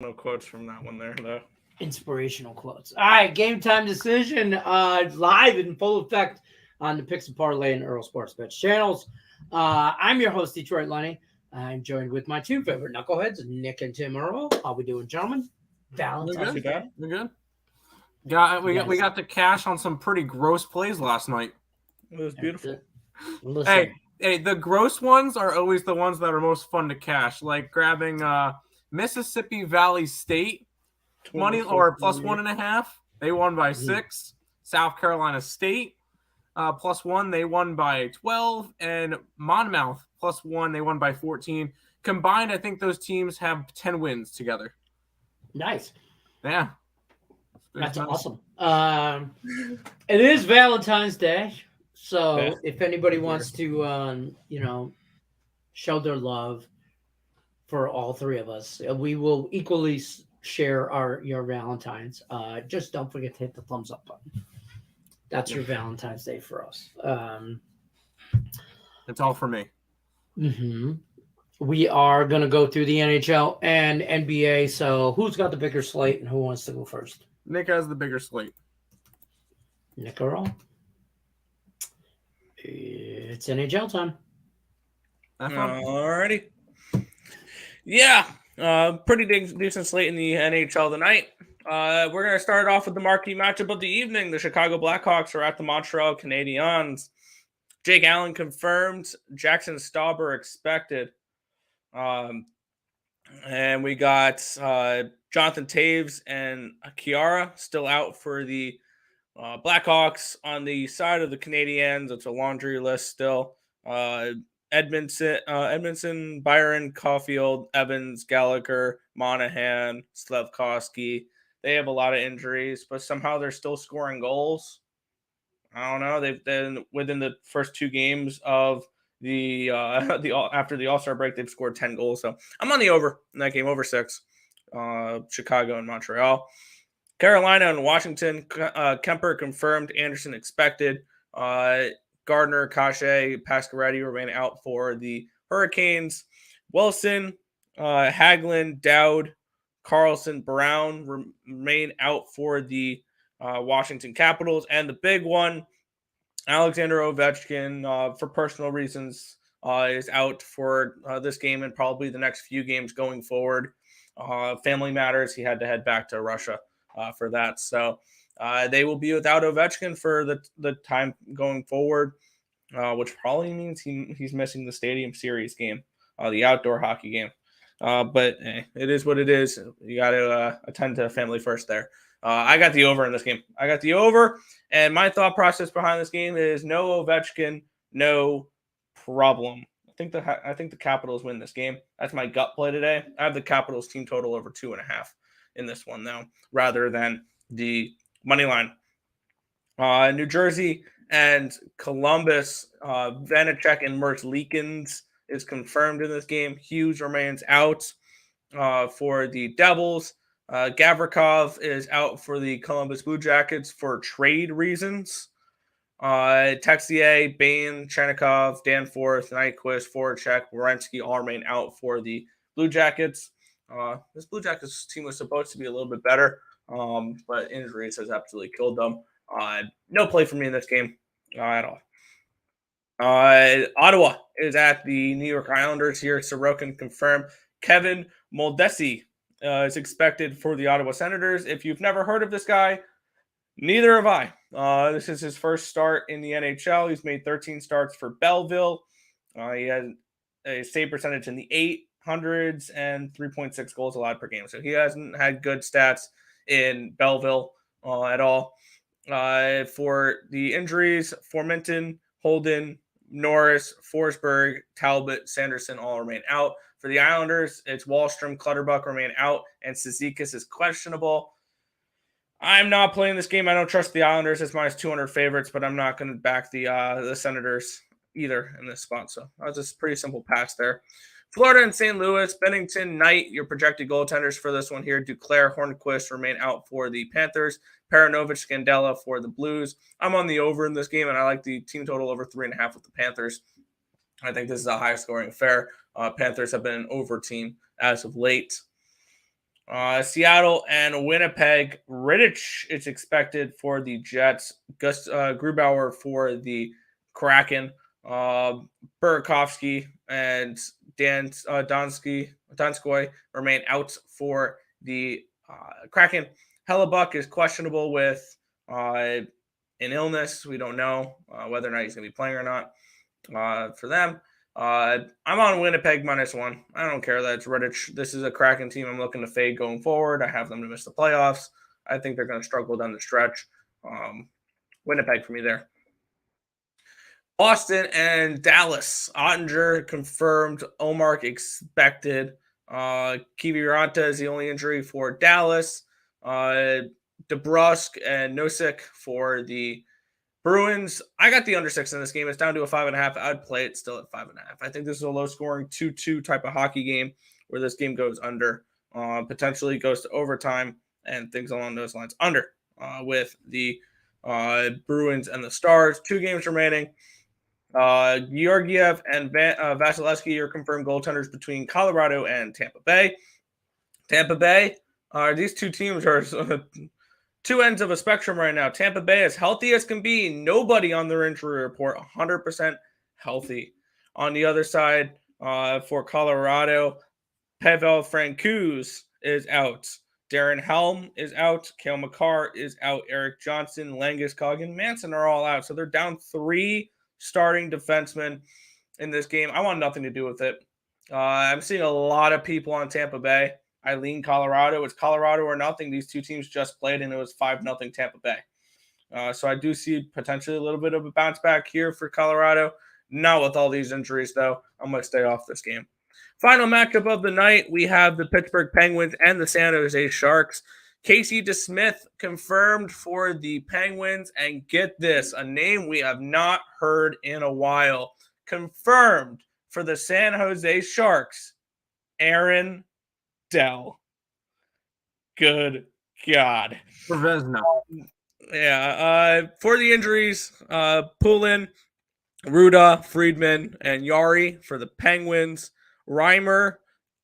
No quotes from that one there, though. Inspirational quotes. All right, game time decision live in full effect on the Picks and Parlay and Earl Sports Bets channels. I'm your host, Detroit Lenny. I'm joined with my two favorite knuckleheads, Nick and Tim Earl. How we doing, gentlemen? Valentine's Day. We're good. We got the cash on some pretty gross plays last night. It was beautiful. Listen. Hey, the gross ones are always the ones that are most fun to cash, like grabbing Mississippi Valley State money or plus 1.5. They won by 6. South Carolina State plus 1. They won by 12, and Monmouth plus 1. They won by 14. Combined, I think those teams have 10 wins together. Nice. Yeah. That's awesome. It is Valentine's Day. So if anybody wants to, show their love for all three of us, we will equally share your Valentines. Just don't forget to hit the thumbs up button. That's your Valentine's Day for us. That's all for me. Mm-hmm. We are going to go through the NHL and NBA. So who's got the bigger slate and who wants to go first? Nick has the bigger slate. Nick Earl? It's NHL time. Alrighty. Yeah, pretty decent slate in the NHL tonight. We're going to start off with the marquee matchup of the evening. The Chicago Blackhawks are at the Montreal Canadiens. Jake Allen confirmed. Jackson Stauber expected. And we got Jonathan Taves and Chiara still out for the Blackhawks. On the side of the Canadiens, it's a laundry list still. Edmondson, Byron, Caulfield, Evans, Gallagher, Monahan, Slafkovsky. They have a lot of injuries, but somehow they're still scoring goals. I don't know. They've been within the first 2 games of the after the All-Star break, they've scored 10 goals. So I'm on the over in that game, over 6. Chicago and Montreal. Carolina and Washington. Kemper confirmed. Anderson expected. Gardner, Cachet, Pasquaretti remain out for the Hurricanes. Wilson, Hagelin, Dowd, Carlson, Brown remain out for the Washington Capitals. And the big one, Alexander Ovechkin, for personal reasons, is out for this game and probably the next few games going forward. Family matters. He had to head back to Russia for that. So they will be without Ovechkin for the time going forward, which probably means he's missing the Stadium Series game, the outdoor hockey game. But it is what it is. You got to attend to family first there. I got the over in this game. I got the over, and my thought process behind this game is no Ovechkin, no problem. I think the Capitals win this game. That's my gut play today. I have the Capitals team total over 2.5 in this one now, rather than the money line. New Jersey and Columbus, Vanacek and Merzlikins is confirmed in this game. Hughes remains out for the Devils. Gavrikov is out for the Columbus Blue Jackets for trade reasons. Texier, Bain, Chernikov, Danforth, Nyquist, Voracek, Werenski all remain out for the Blue Jackets. This Blue Jackets team was supposed to be a little bit better, but injuries has absolutely killed them. No play for me in this game at all. Ottawa is at the New York Islanders here. Sorokin confirmed. Kevin Moldesi is expected for the Ottawa Senators. If you've never heard of this guy, neither have I. This is his first start in the NHL. He's made 13 starts for Belleville. He has a save percentage in the 800s and 3.6 goals allowed per game. So he hasn't had good stats in Belleville at all. For the injuries, Formenton, Holden, Norris, Forsberg, Talbot, Sanderson all remain out. For the Islanders, it's Wallstrom, Clutterbuck remain out, and Cizikas is questionable. I'm not playing this game. I don't trust the Islanders as minus 200 favorites, but I'm not going to back the Senators either in this spot. So that was just a pretty simple pass there. Florida and St. Louis, Bennington, Knight, your projected goaltenders for this one here. Duclair, Hornquist remain out for the Panthers. Paranovich, Scandella for the Blues. I'm on the over in this game, and I like the team total over 3.5 with the Panthers. I think this is a high-scoring affair. Panthers have been an over team as of late. Seattle and Winnipeg. Rittich is expected for the Jets. Gus Grubauer for the Kraken. Burakovsky and Donskoy remain out for the Kraken. Hellebuck is questionable with an illness. We don't know whether or not he's going to be playing or not for them. I'm on Winnipeg -1. I don't care that it's Rittich. This is a Kraken team I'm looking to fade going forward. I have them to miss the playoffs. I think they're going to struggle down the stretch. Winnipeg for me there. Boston and Dallas. Ottinger confirmed. Omar expected. Kiviranta is the only injury for Dallas. DeBrusk and Nosek for the Bruins. I got the under 6 in this game. It's down to a 5.5. I'd play it still at 5.5. I think this is a low-scoring 2-2 type of hockey game where this game goes under. Potentially goes to overtime and things along those lines. Under with the Bruins and the Stars. 2 games remaining. Georgiev and Vasilevsky are confirmed goaltenders between Colorado and Tampa Bay. Tampa Bay, these two teams are two ends of a spectrum right now. Tampa Bay as healthy as can be. Nobody on their injury report 100% healthy. On the other side, for Colorado, Pavel Francouz is out. Darren Helm is out. Cale Makar is out. Eric Johnson, Landeskog, and Manson are all out. So they're down 3 starting defensemen in this game. I want nothing to do with it. I'm seeing a lot of people on Tampa Bay. I lean Colorado. It's Colorado or nothing. These two teams just played, and it was 5-0 Tampa Bay. So I do see potentially a little bit of a bounce back here for Colorado. Not with all these injuries, though. I'm going to stay off this game. Final matchup of the night, we have the Pittsburgh Penguins and the San Jose Sharks. Casey DeSmith confirmed for the Penguins, and get this, a name we have not heard in a while. Confirmed for the San Jose Sharks, Aaron Dell. Good God. For Vezina. Yeah. For the injuries, Poulin, Ruda, Friedman, and Yari for the Penguins. Reimer,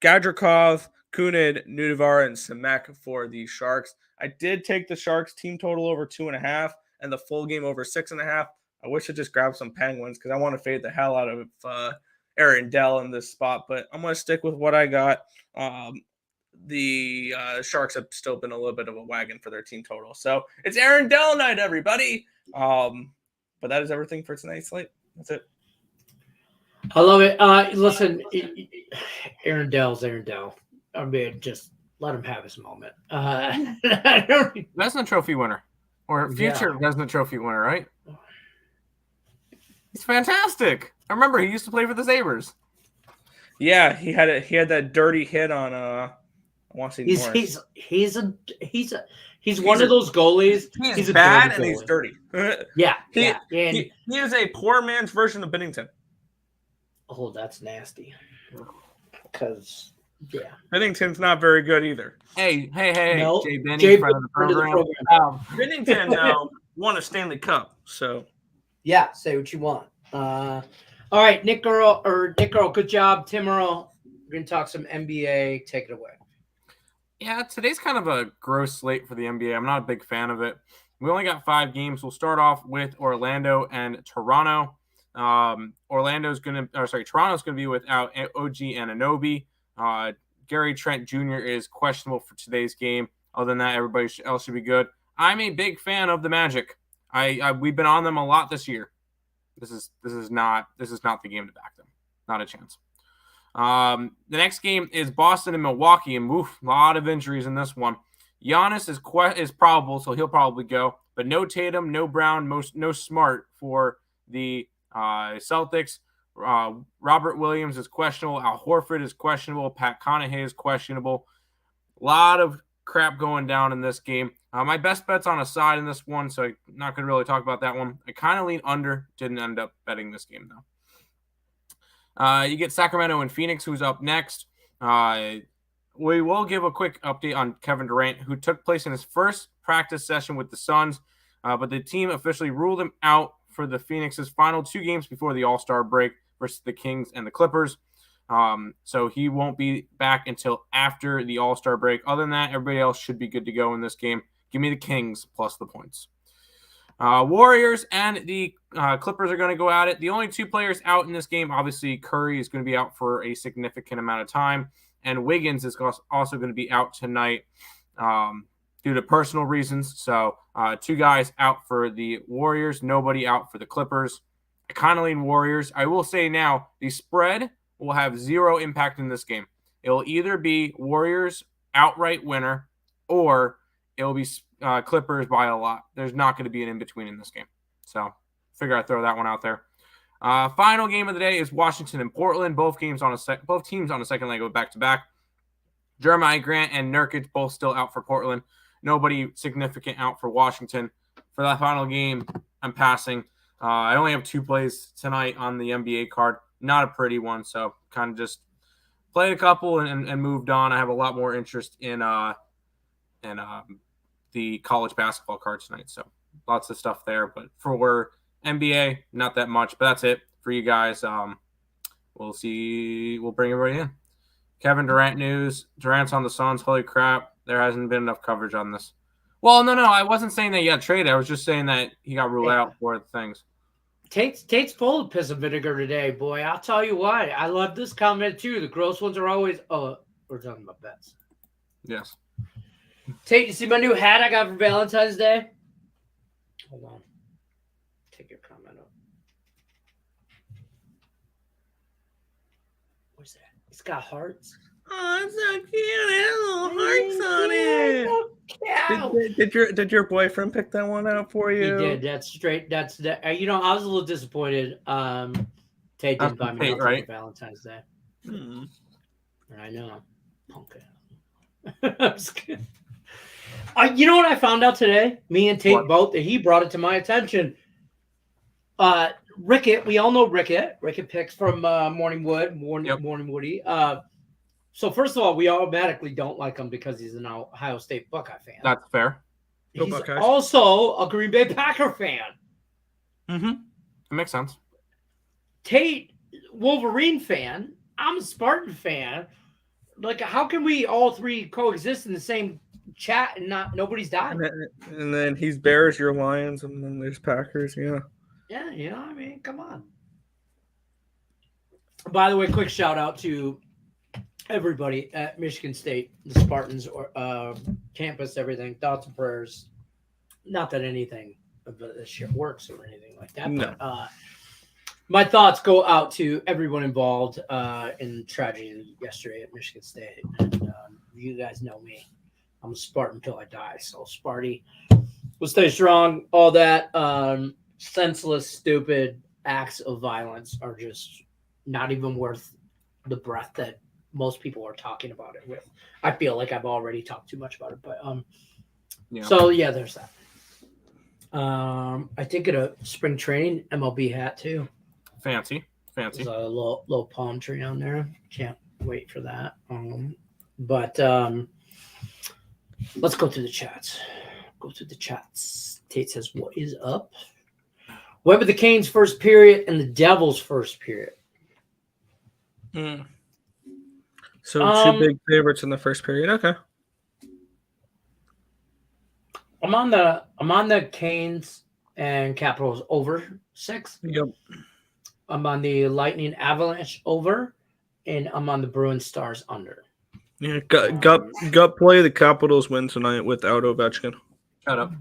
Gavrikov, Kunin, Nudavar, and Simek for the Sharks. I did take the Sharks team total over 2.5 and the full game over 6.5. I wish I just grabbed some Penguins because I want to fade the hell out of Aaron Dell in this spot, but I'm going to stick with what I got. The Sharks have still been a little bit of a wagon for their team total. So it's Aaron Dell night, everybody. But that is everything for tonight's slate. That's it. I love it. Listen, Aaron Dell's Aaron Dell. I mean, just let him have his moment. Vezina Trophy winner or future Vezina Trophy winner, right? He's fantastic. I remember he used to play for the Sabres. Yeah, he had that dirty hit on I want to see he's one of those goalies. He's bad and he's dirty. He is a poor man's version of Binnington. Oh, that's nasty. Because Binnington's not very good either. Hey, no, Jay Benny, friend of the program. Binnington won a Stanley Cup, so yeah, say what you want. All right, Nick Earl, good job. Tim Earl, we're gonna talk some NBA. Take it away. Yeah, today's kind of a gross slate for the NBA. I'm not a big fan of it. We only got 5 games. We'll start off with Orlando and Toronto. Toronto's going to be without OG Anunoby. Gary Trent Jr. is questionable for today's game. Other than that, everybody else should be good. I'm a big fan of the Magic. We've been on them a lot this year. This is not the game to back them. Not a chance. The next game is Boston and Milwaukee, and a lot of injuries in this one. Giannis is probable, so he'll probably go, but no Tatum, no Brown, no Smart for the Celtics. Robert Williams is questionable. Al Horford is questionable. Pat Connaughton is questionable. A lot of crap going down in this game. My best bet's on a side in this one, so I'm not going to really talk about that one. I kind of lean under. Didn't end up betting this game, though. You get Sacramento and Phoenix, who's up next. We will give a quick update on Kevin Durant, who took place in his first practice session with the Suns, but the team officially ruled him out for the Phoenix's final 2 games before the All-Star break versus the Kings and the Clippers. So he won't be back until after the All-Star break. Other than that, everybody else should be good to go in this game. Give me the Kings plus the points. Warriors and the Clippers are going to go at it. The only two players out in this game, obviously Curry is going to be out for a significant amount of time, and Wiggins is also going to be out tonight due to personal reasons. So 2 guys out for the Warriors, nobody out for the Clippers. I kind of lean Warriors. I will say now, the spread will have 0 impact in this game. It will either be Warriors outright winner or it will be Clippers by a lot. There's not going to be an in-between in this game. So figure I'd throw that one out there. Final game of the day is Washington and Portland. Both teams on a second leg go back-to-back. Jeremiah Grant and Nurkic both still out for Portland. Nobody significant out for Washington. For that final game, I'm passing. I only have 2 plays tonight on the NBA card. Not a pretty one, so kind of just played a couple and moved on. I have a lot more interest in the college basketball card tonight, so lots of stuff there. But for NBA, not that much. But that's it for you guys. We'll see. We'll bring everybody in. Kevin Durant news. Durant's on the Suns. Holy crap. There hasn't been enough coverage on this. Well, no. I wasn't saying that he got traded. I was just saying that he got ruled out for the things. Tate's full of piss and vinegar today, boy. I'll tell you why. I love this comment, too. The gross ones are always, we're talking about bets. Yes. Tate, you see my new hat I got for Valentine's Day? Hold on. Take your comment up. What's that? It's got hearts. Oh, it's so cute. It has little hearts on it. Did your boyfriend pick that one out for you? He did. That's straight. That's that. I was a little disappointed. Tate didn't buy me nothing for Valentine's Day. I know. Punk it. I'm just kidding. You know what I found out today? Me and Tate both. That he brought it to my attention. Rickett. We all know Rickett. Rickett picks from Morning Woody. So first of all, we automatically don't like him because he's an Ohio State Buckeye fan. That's fair. He's also a Green Bay Packer fan. Mm-hmm. It makes sense. Tate, Wolverine fan. I'm a Spartan fan. Like, how can we all 3 coexist in the same chat and nobody's dying? And then he's Bears, you're Lions, and then there's Packers. Yeah. Yeah, you know what I mean? Come on. By the way, quick shout out to everybody at Michigan State, the Spartans, or campus, everything. Thoughts and prayers. Not that anything of this shit works or anything like that, no. But my thoughts go out to everyone involved in tragedy yesterday at Michigan State. And you guys know me. I'm a Spartan until I die. So Sparty will stay strong. All that senseless, stupid acts of violence are just not even worth the breath that most people are talking about it with. I feel like I've already talked too much about it, but So yeah, there's that. I did get a spring training MLB hat too. Fancy. There's a little palm tree on there. Can't wait for that. But let's go to the chats. Tate says, "What is up?" What were the Canes' first period and the Devils' first period? So 2 big favorites in the first period. Okay. I'm on the Canes and Capitals over 6. Yep. I'm on the Lightning Avalanche over, and I'm on the Bruins Stars under. Yeah, gut play. The Capitals win tonight without Ovechkin. Shut up.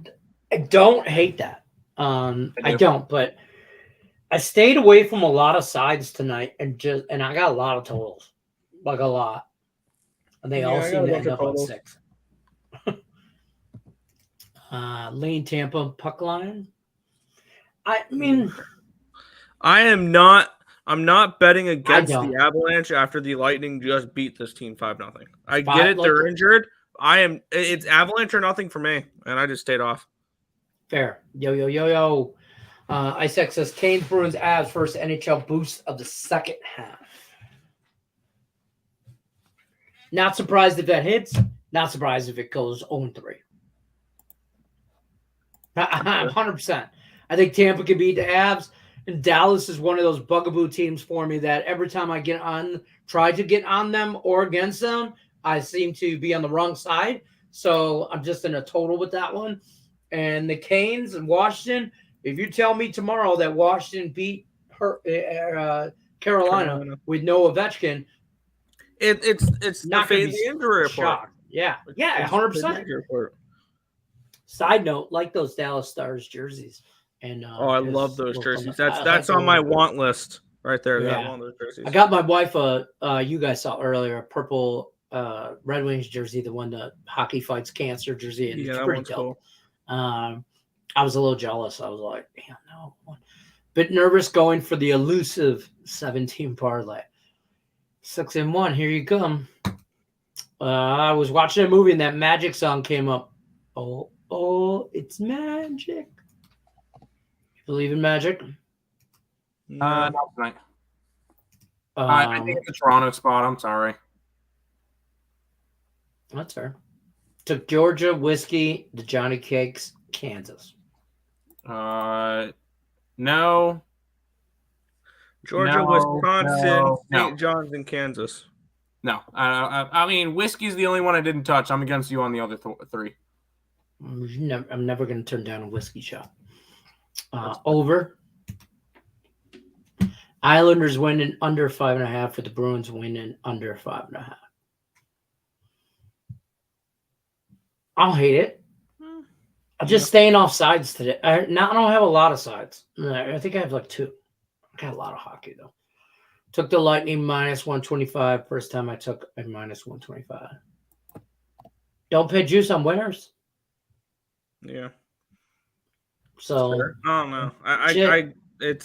I don't hate that. I don't, but I stayed away from a lot of sides tonight, and I got a lot of totals, like a lot, and they all seem to end up on 6. Lane Tampa puck line. I mean, I'm not betting against the Avalanche after the Lightning just beat this team 5-0. I get it; they're injured. It's Avalanche or nothing for me, and I just stayed off. Fair. Yo. Isaac says Canes, Bruins, Avs first NHL boost of the second half. Not surprised if that hits. Not surprised if it goes 0-3. 100%. I think Tampa can beat the Avs. And Dallas is one of those bugaboo teams for me that every time I try to get on them or against them, I seem to be on the wrong side. So I'm just in a total with that one. And the Canes and Washington, if you tell me tomorrow that Washington beat Carolina with no Ovechkin, it's not the going to be injury report. shocked. Yeah, 100%. Side note, like those Dallas Stars jerseys. And I love those jerseys. That's on my want list right there. Yeah. That one of those jerseys. I got my wife you guys saw earlier, a purple Red Wings jersey, the one that hockey fights cancer jersey, and it's pretty dope. Cool. I was a little jealous. I was like, damn, no. Bit nervous going for the elusive 17 parlay. 6-1. Here you come. I was watching a movie and that Magic song came up. Oh, it's magic. You believe in magic? Not tonight. I think it's a Toronto spot. I'm sorry. That's fair. Took Georgia, whiskey, the Johnny Cakes, Kansas. No. Georgia, Wisconsin, St. John's, and Kansas. No. I mean, whiskey's the only one I didn't touch. I'm against you on the other three. I'm never going to turn down a whiskey shot. Over. Islanders winning under 5.5 for the Bruins winning under 5.5. I don't hate it. I'm just staying off sides today. I don't have a lot of sides. I think I have like 2. I got a lot of hockey though. Took the Lightning -125. First time I took a -125. Don't pay juice on winners. Yeah. So I don't know.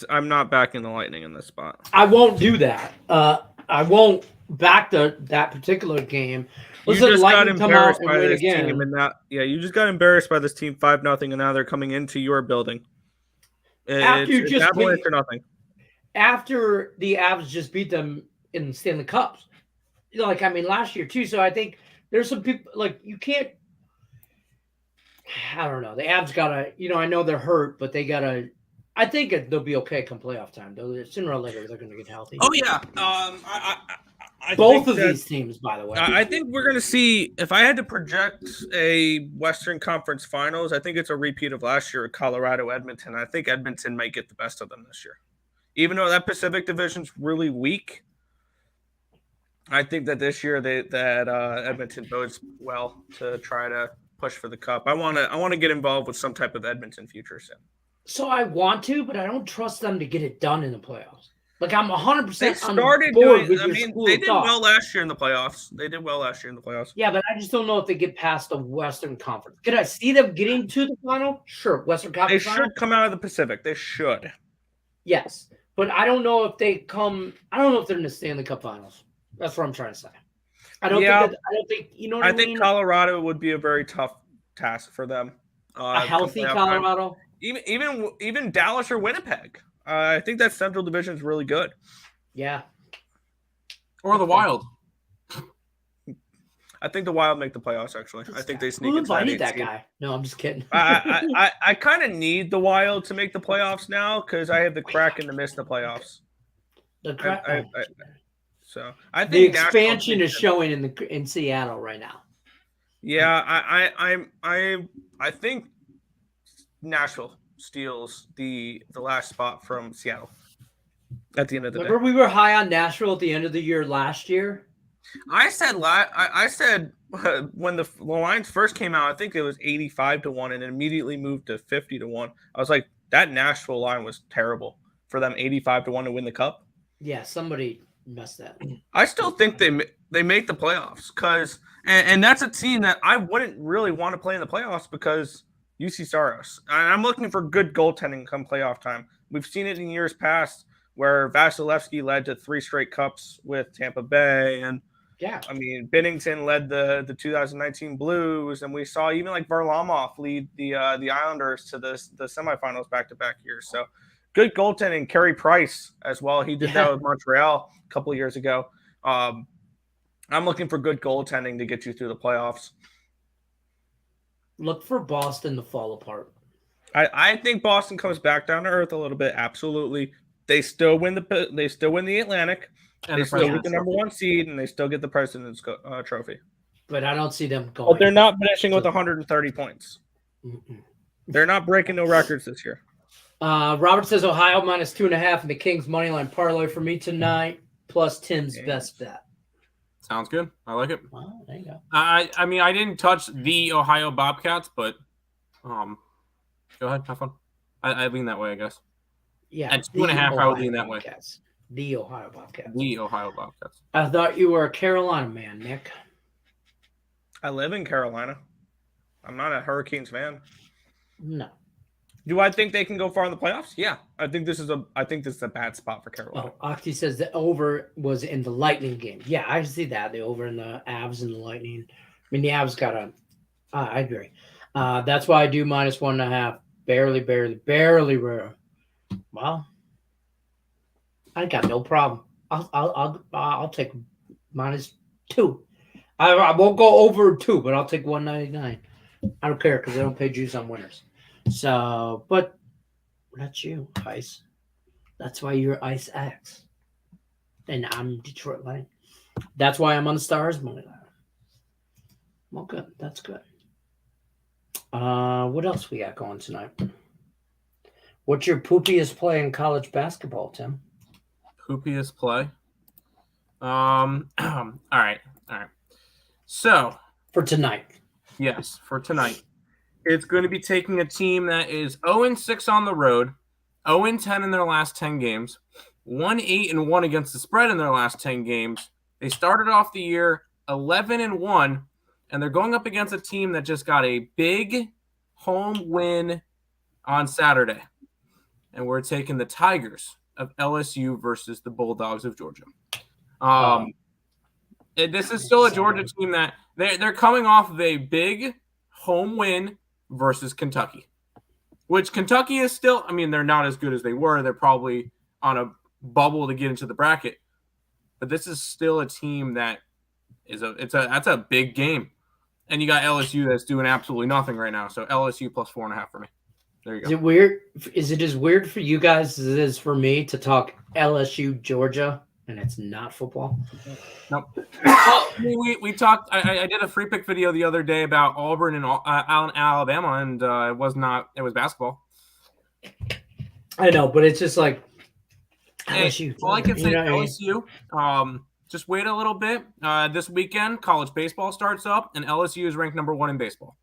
I'm not backing the Lightning in this spot. I won't do that. I won't back that particular game. You just got embarrassed by this team, you just got embarrassed by this team 5-0, and now they're coming into your building. It's Avalanche or nothing. After the Avs just beat them in Stanley Cups, last year too. So I think there's some people you can't. I don't know. The Avs gotta. I know they're hurt, but they gotta. I think they'll be okay come playoff time. Though sooner or later they're going to get healthy. Oh yeah. I both of these teams, by the way. I think we're going to see. If I had to project a Western Conference Finals, I think it's a repeat of last year, Colorado, Edmonton. I think Edmonton might get the best of them this year, even though that Pacific Division's really weak. I think that this year Edmonton bodes well to try to push for the cup. I want to get involved with some type of Edmonton future soon. So I want to, but I don't trust them to get it done in the playoffs. I'm 100% they started doing. They did well last year in the playoffs. Yeah, but I just don't know if they get past the Western Conference. Could I see them getting to the final? Sure, Western Conference. They should come out of the Pacific. They should. Yes, but I don't know if they come. I don't know if they're in the Stanley Cup Finals. That's what I'm trying to say. I don't think. You know what I mean? I think Colorado would be a very tough task for them. A healthy Colorado. Even Dallas or Winnipeg. I think that Central Division is really good. Yeah. Or the Wild. I think the Wild make the playoffs, actually. I think they sneak into that guy. No, I'm just kidding. I kind of need the Wild to make the playoffs now because I have the Kraken to miss the playoffs. The Kraken. So I think the expansion is showing in Seattle right now. Yeah, I think Nashville steals the last spot from Seattle at the end of the day. Remember we were high on Nashville at the end of the year last year? I said when the lines first came out, I think it was 85-1 and it immediately moved to 50-1. I was like, that Nashville line was terrible for them 85-1 to win the cup. Yeah, somebody messed that. I still think they make the playoffs because and that's a team that I wouldn't really want to play in the playoffs because UC Saros. And I'm looking for good goaltending come playoff time. We've seen it in years past where Vasilevsky led to 3 straight cups with Tampa Bay. And, Binnington led the 2019 Blues. And we saw even Varlamov lead the Islanders to the semifinals back-to-back years. So good goaltending. Carey Price as well. He did that with Montreal a couple of years ago. I'm looking for good goaltending to get you through the playoffs. Look for Boston to fall apart. I think Boston comes back down to earth a little bit. Absolutely. They still win the Atlantic. And they still get the President's number Trophy. 1 seed, and they still get the President's Trophy. But I don't see them going. But they're not finishing with 130 points. Mm-mm. They're not breaking no records this year. Robert says Ohio minus 2.5 and the Kings money line parlay for me tonight, plus Tim's best bet. Sounds good. I like it. Well, there you go. I mean, I didn't touch the Ohio Bobcats, but go ahead, have fun. I lean that way, I guess. Yeah, at 2.5, I would lean that way. The Ohio Bobcats. The Ohio Bobcats. I thought you were a Carolina man, Nick. I live in Carolina. I'm not a Hurricanes fan. No. Do I think they can go far in the playoffs? Yeah. I think this is a bad spot for Carolina. Oh, Octi says the over was in the Lightning game. Yeah, I see that. The over in the Avs and the Lightning. I mean, the Avs got a I agree. That's why I do minus 1.5. Barely. Well, I got no problem. I'll take minus 2. I won't go over 2, but I'll take 199. I don't care because I don't pay juice on winners. So, but that's you, Ice. That's why you're Ice X, and I'm Detroit Light. That's why I'm on the Stars money line. Well, good. That's good. What else we got going tonight? What's your poopiest play in college basketball, Tim? Poopiest play? All right. So for tonight. Yes, for tonight. It's going to be taking a team that is 0-6 on the road, 0-10 in their last 10 games, 1-8-1 against the spread in their last 10 games. They started off the year 11-1, and they're going up against a team that just got a big home win on Saturday. And we're taking the Tigers of LSU versus the Bulldogs of Georgia. This is still a Georgia team that they're coming off of a big home win versus Kentucky, which Kentucky is still, I mean, they're not as good as they were. They're probably on a bubble to get into the bracket, but this is still a team that that's a big game. And you got LSU that's doing absolutely nothing right now. So LSU plus 4.5 for me. There you go. Is it weird? Is it as weird for you guys as it is for me to talk LSU Georgia and it's not football? Nope. We talked. I did a free pick video the other day about Auburn and Alabama, and it was basketball. I know, but it's just like LSU. All I can say, LSU. Just wait a little bit. This weekend, college baseball starts up, and LSU is ranked number 1 in baseball.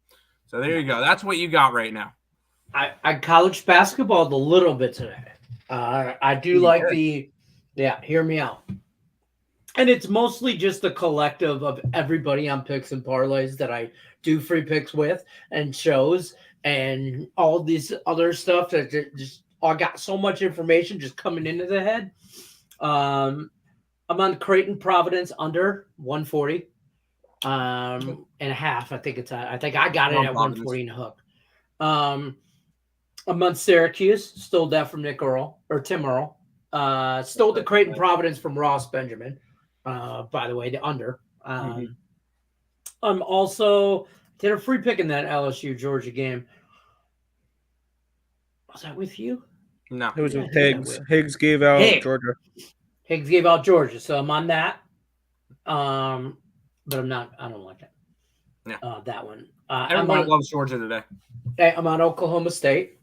So there you go. That's what you got right now. I college basketball a little bit today. I do like hear me out. And it's mostly just the collective of everybody on picks and parlays that I do free picks with and shows and all this other stuff that just I got so much information just coming into the head. I'm on Creighton Providence under 140 and a half. I think I got it at 140 and a hook. I'm on Syracuse, stole that from Tim Earl. Stole the Creighton Providence from Ross Benjamin. By the way, the under. I'm also did a free pick in that LSU Georgia game. Was that with you? No, it was with Higgs. Higgs gave out Georgia. Higgs gave out Georgia, so I'm on that. But I'm not. I don't like it. Yeah, that one. Everybody loves Georgia today. I'm on Oklahoma State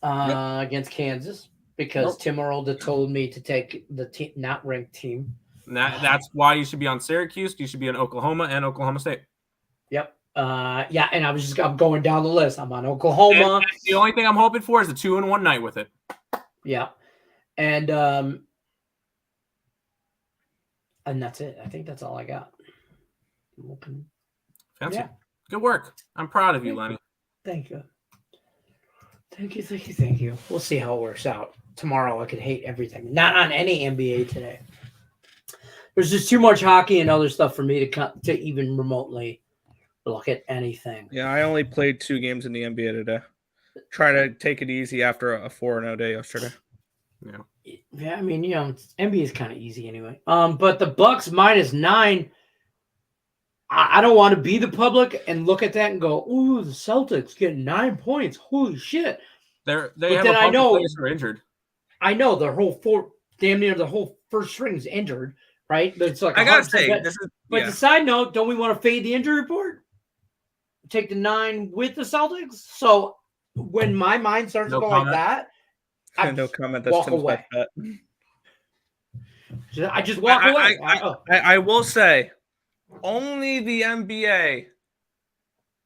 against Kansas. Because Tim Earl told me to take the not ranked team. That's why you should be on Syracuse. You should be on Oklahoma and Oklahoma State. Yep. And I'm going down the list. I'm on Oklahoma. And the only thing I'm hoping for is a 2-in-1 night with it. Yeah. And that's it. I think that's all I got. Fancy. Yeah. Good work. I'm proud of you, Lenny. Thank you. Thank you. We'll see how it works out. Tomorrow I could hate everything. Not on any NBA today. There's just too much hockey and other stuff for me to even remotely look at anything. Yeah, I only played 2 games in the NBA today. Try to take it easy after a 4-0 day yesterday. Yeah, I mean, NBA is kind of easy anyway. But the Bucks -9. I don't want to be the public and look at that and go, "Ooh, the Celtics getting 9 points. Holy shit!" They But have then a I bunch of know players who are injured. I know the whole damn near the whole first string is injured, right? But it's like I gotta 100%. say, But, this is but the side note, don't we want to fade the injury report? Take the 9 with the Celtics. So when my mind starts to go like that, I no comment. walk away. I just walk away. I will say, only the NBA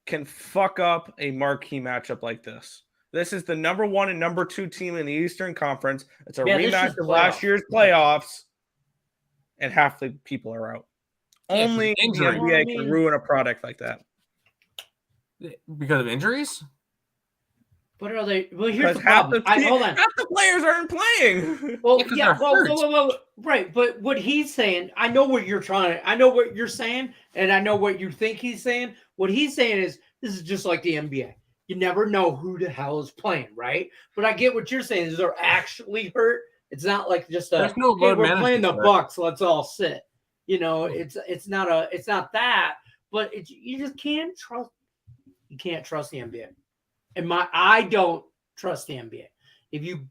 can fuck up a marquee matchup like this. This is the number 1 and number 2 team in the Eastern Conference. It's a rematch of last year's playoffs, and half the people are out. Only the NBA can ruin a product like that. Because of injuries? What are they? Well, here's the problem. Hold on. Half the players aren't playing. Well, yeah. Well, right. But what he's saying, I know what you're saying, and I know what you think he's saying. What he's saying is this is just like the NBA. You never know who the hell is playing, right? But I get what you're saying. Is they're actually hurt? It's not like just There's no load we're playing the Bucks. Let's all sit. You know, it's not that. But you just can't trust. You can't trust the NBA. And I don't trust the NBA. If you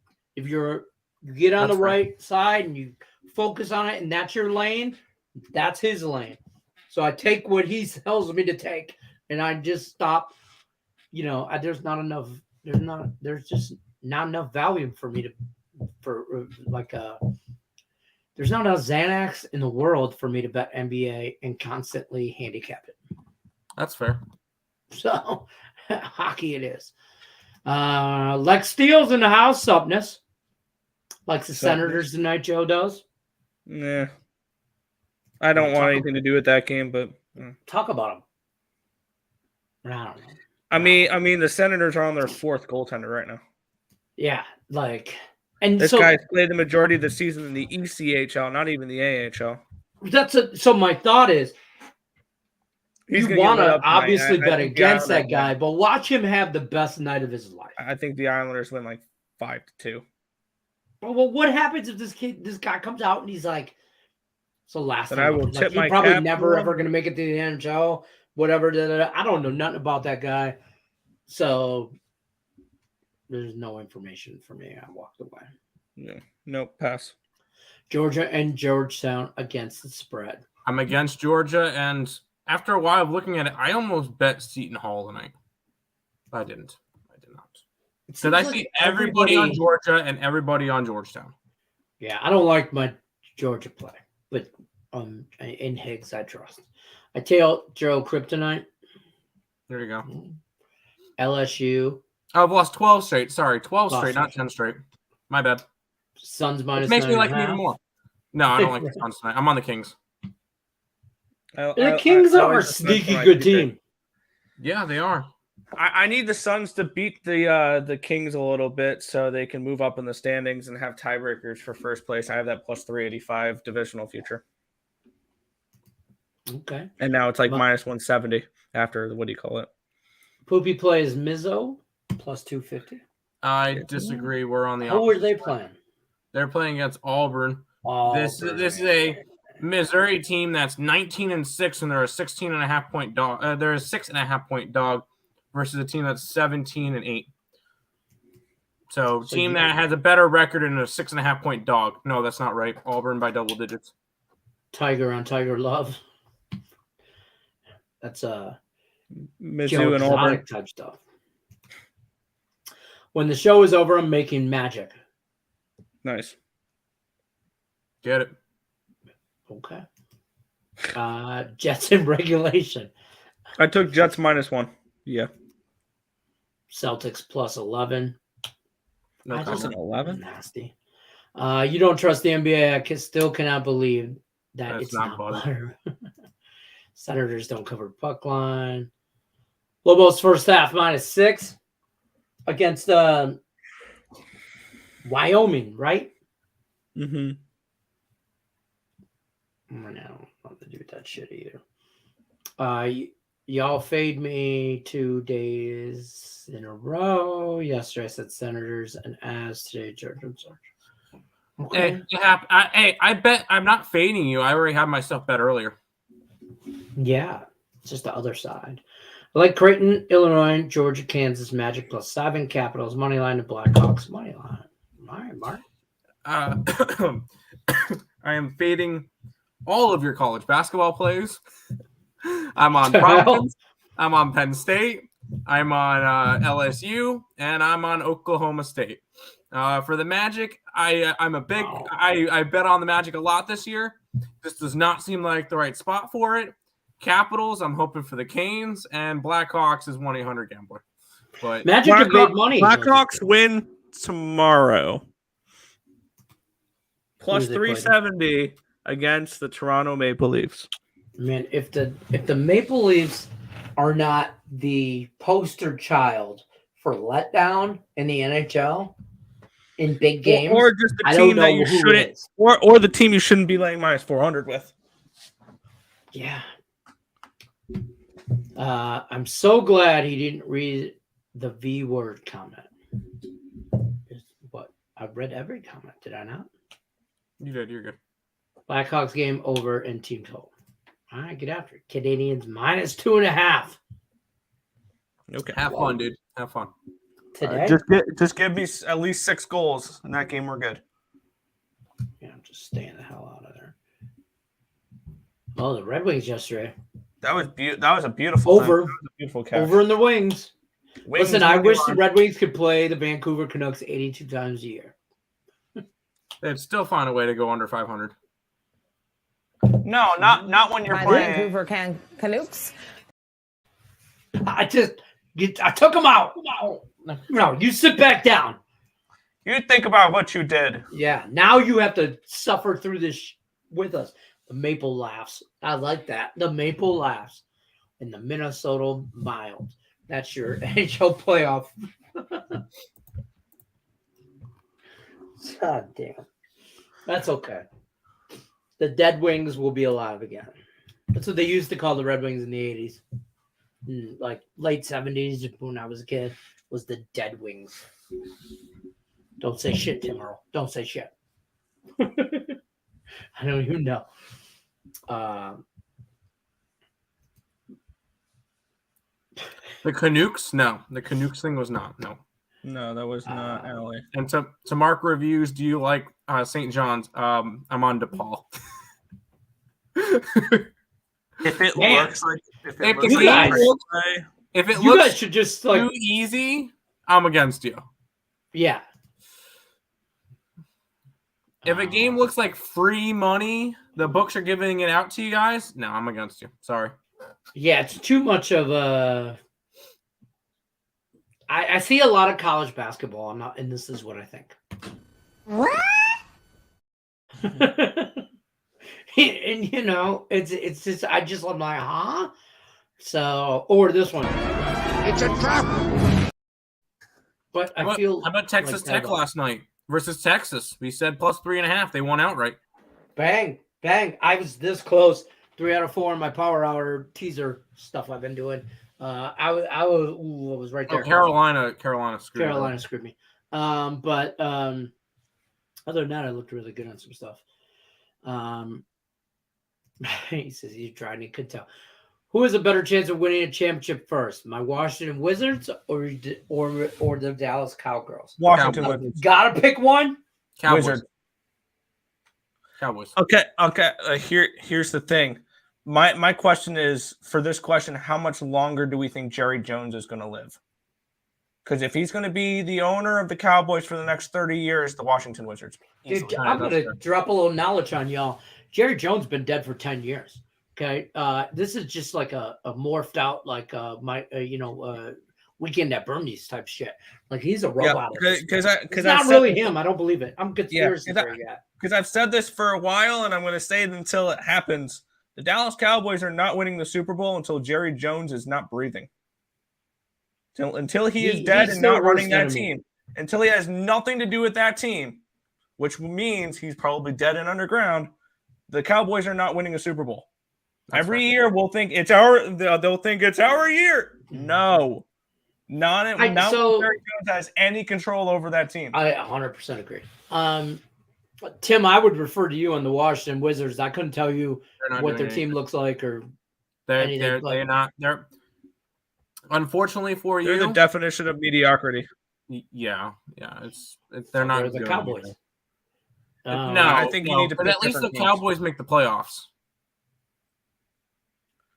get on the right side and you focus on it, and that's your lane, that's his lane. So I take what he tells me to take, and I just stop. You know, there's just not enough value for me there's not enough Xanax in the world for me to bet NBA and constantly handicap it. That's fair. So hockey it is. Lex Steele's in the house, Supness. Likes the Senators tonight, Joe does. Yeah. I don't want anything to do with that game, but talk about them. I don't know. I mean, the Senators are on their 4th goaltender right now. Yeah, and this guy's played the majority of the season in the ECHL, not even the AHL. So my thought is, you want to obviously bet against that guy, but watch him have the best night of his life. I think the Islanders win like 5-2. Well, what happens if this guy comes out and he's like, "So last time I will tip my probably cap never ever going to make it to the NHL." Whatever. I don't know nothing about that guy, so there's no information for me. I walked away. Yeah. Nope. Pass. Georgia and Georgetown against the spread. I'm against Georgia, and after a while of looking at it, I almost bet Seton Hall tonight. I didn't. I did not. Did I see everybody on Georgia and everybody on Georgetown? Yeah, I don't like my Georgia play, but in Higgs I trust. I tell Joe Kryptonite. There you go. LSU. I've lost 12 straight. Sorry, 12 straight, not 10 straight. My bad. Suns minus. It makes me like them even more. No, I don't like the Suns tonight. I'm on the Kings. The Kings are a sneaky good team. Yeah, they are. I need the Suns to beat the Kings a little bit so they can move up in the standings and have tiebreakers for first place. I have that plus 385 divisional future. Okay. And now it's like minus 170 after, what do you call it? Poopy plays Mizzo plus 250. I disagree. We're on the opposite. Who are they playing? They're playing against Auburn. This is a Missouri team that's 19-6, and they're a 16.5 point dog. They're a 6.5 point dog versus a team that's 17-8. So team that has a better record and a 6.5 point dog. No, that's not right. Auburn by double digits. Tiger on Tiger Love. That's Mizzou and Auburn type stuff. When the show is over, I'm making magic. Nice. Get it. Okay. Jets in regulation. I took Jets -1. Yeah. Celtics plus 11. No, I just 11. Nasty. You don't trust the NBA. I still cannot believe that it's not butter. Senators don't cover puck line. Lobos first half -6 against Wyoming, right? Mm-hmm. I don't have to do that shit either. Y'all fade me 2 days in a row. Yesterday I said Senators and as today Georgia. Okay. Hey, I bet I'm not fading you. I already had my stuff bet earlier. Yeah. It's just the other side. I like Creighton, Illinois, Georgia, Kansas, Magic +7, Capitals, money line, and Blackhawks, money line. All right, Mark. I am fading all of your college basketball plays. I'm on Providence. I'm on Penn State. I'm on LSU, and I'm on Oklahoma State. For the Magic, I'm a big. Wow. I bet on the Magic a lot this year. This does not seem like the right spot for it. Capitals, I'm hoping for the Canes, and Blackhawks is 1-800-GAMBLER. But Magic have made money. Blackhawks win tomorrow. Plus 370 against the Toronto Maple Leafs. Man, if the Maple Leafs are not the poster child for letdown in the NHL in big games, or just the team that you shouldn't, or the team you shouldn't be laying minus 400 with. Yeah. I'm so glad he didn't read the V word comment. What? I read every comment, did I not? You did. You're good. Blackhawks game over and team total. All right, get after it. Canadians -2.5. Okay. Have fun, dude. Have fun. Today? Just give me at least 6 goals in that game. We're good. Yeah, I'm just staying the hell out of there. Oh, the Red Wings yesterday. That was a beautiful over. That was a beautiful catch. Over in the Wings. Wings. Listen, I wish the Red Wings could play the Vancouver Canucks 82 times a year. They'd still find a way to go under 500. No, not when you're playing. Vancouver Canucks. I took him out. No, you sit back down. You think about what you did. Yeah, now you have to suffer through this with us. The Maple laughs. I like that. The Maple laughs. And the Minnesota Wild. That's your NHL playoff. God damn. That's okay. The Dead Wings will be alive again. That's what they used to call the Red Wings in the 80s. Like late 70s when I was a kid, was the Dead Wings. Don't say shit, Tim Earl. Don't say shit. I don't even know. The Canucks? No. The Canucks thing was not. No. No, that was not LA. And to mark reviews, do you like St. John's? I'm on DePaul. If it looks like if it you looks guys should just like too easy, I'm against you. yeah. If a game looks like free money, the books are giving it out to you guys. No, I'm against you. Sorry. Yeah, it's too much of a. I see a lot of college basketball. I'm not, and this is what I think. What? And you know, it's just I'm like, huh? So or this one. It's a trap. But How about Texas Tech last night versus Texas? We said plus 3.5. They won outright. Bang, bang. I was this close. 3 out of 4 in my power hour teaser stuff I've been doing. I was right there. Carolina screwed me. But other than that, I looked really good on some stuff. He says he's trying. He could tell. Who has a better chance of winning a championship first? My Washington Wizards or the Dallas Cowgirls? Washington Wizards. Gotta pick one. Cowboys. Okay. Here's the thing. My question is, for this question, how much longer do we think Jerry Jones is going to live? Because if he's going to be the owner of the Cowboys for the next 30 years, the Washington Wizards. Dude, I'm going to drop a little knowledge on y'all. Jerry Jones been dead for 10 years. Okay. This is just like a morphed out, like Weekend at Bernie's type shit. Like he's a robot. Because it's not really him. I don't believe it. I'm conspiracy theory guy. Because I've said this for a while, and I'm going to say it until it happens. The Dallas Cowboys are not winning the Super Bowl until Jerry Jones is not breathing. Until he is dead and not running that team. Until he has nothing to do with that team, which means he's probably dead and underground. The Cowboys are not winning a Super Bowl. Every year they'll think it's our year. No. Not when Jerry Jones has any control over that team. I 100% agree. Tim, I would refer to you on the Washington Wizards. I couldn't tell you what their team looks like or They're not. They're unfortunately for you. They're the definition of mediocrity. Yeah. They're not the doing Cowboys. anything. No, I think you need to but pick at least the different teams. Cowboys make the playoffs.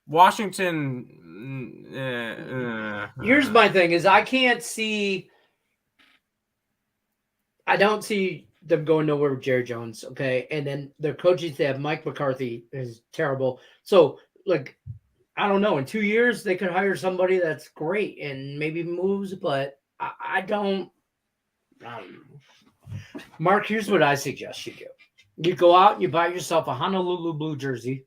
Washington. Here's my thing: is I don't see them going nowhere with Jerry Jones. Okay, and then their coaching staff, Mike McCarthy, is terrible. So, like, I don't know. In 2 years, they could hire somebody that's great and maybe moves, but I don't know. Mark, here's what I suggest you do: you go out and you buy yourself a Honolulu Blue jersey,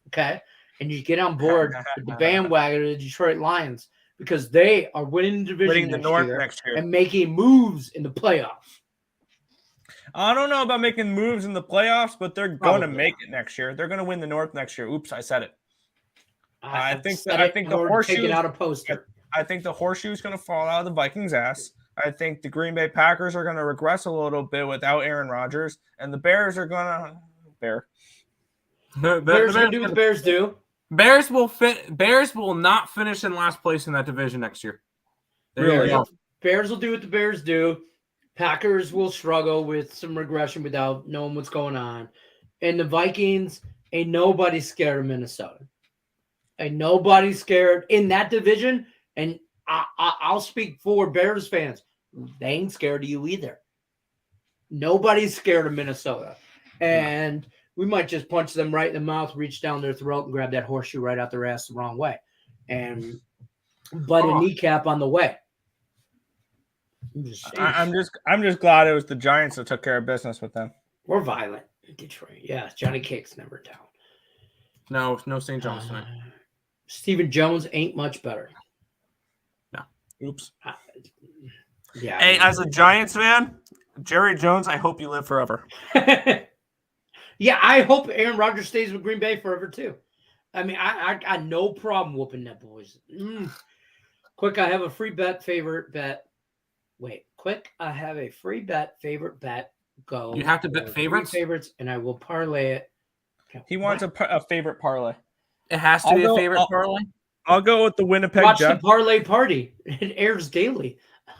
okay, and you get on board with the bandwagon of the Detroit Lions because they are winning the division next year and making moves in the playoffs. I don't know about making moves in the playoffs, but they're going to make it next year. They're going to win the North next year. Oops, I said it. I think the horseshoe out a poster. I think the horseshoe is going to fall out of the Vikings' ass. I think the Green Bay Packers are going to regress a little bit without Aaron Rodgers, and the Bears are going to Bears will do what the Bears do. Bears will not finish in last place in that division next year. Really? Bears will do what the Bears do. Packers will struggle with some regression without knowing what's going on. And the Vikings, ain't nobody scared of Minnesota. Ain't nobody scared in that division. And I'll speak for Bears fans. They ain't scared of you either. Nobody's scared of Minnesota. And we might just punch them right in the mouth, reach down their throat, and grab that horseshoe right out their ass the wrong way. But a kneecap on the way. I'm just glad it was the Giants that took care of business with them. We're violent in Detroit. Yeah, Johnny Cake's never down. No St. John's tonight. Stephen Jones ain't much better. No. Oops. Yeah. Hey, as a Giants fan, Jerry Jones, I hope you live forever. Yeah, I hope Aaron Rodgers stays with Green Bay forever too. I mean, I got no problem whooping that boys. Quick, I have a free bet favorite bet. Wait, quick, I have a free bet favorite bet. Go. You have to bet favorites, and I will parlay it. He wants a favorite parlay. It has to be a favorite parlay. I'll go with the Winnipeg Watch Jets. the parlay party. It airs daily.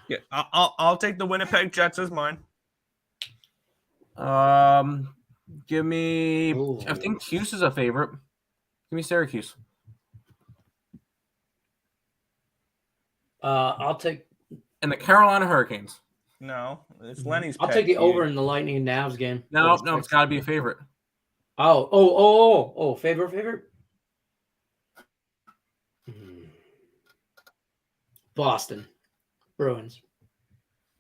Yeah, I'll take the Winnipeg Jets as mine. Give me. Ooh. I think Hughes is a favorite. Give me Syracuse. I'll take. And the Carolina Hurricanes. No, it's Lenny's. I'll take the over in the Lightning and Navs game. No, it's got to be a favorite. Oh, favorite. Boston Bruins.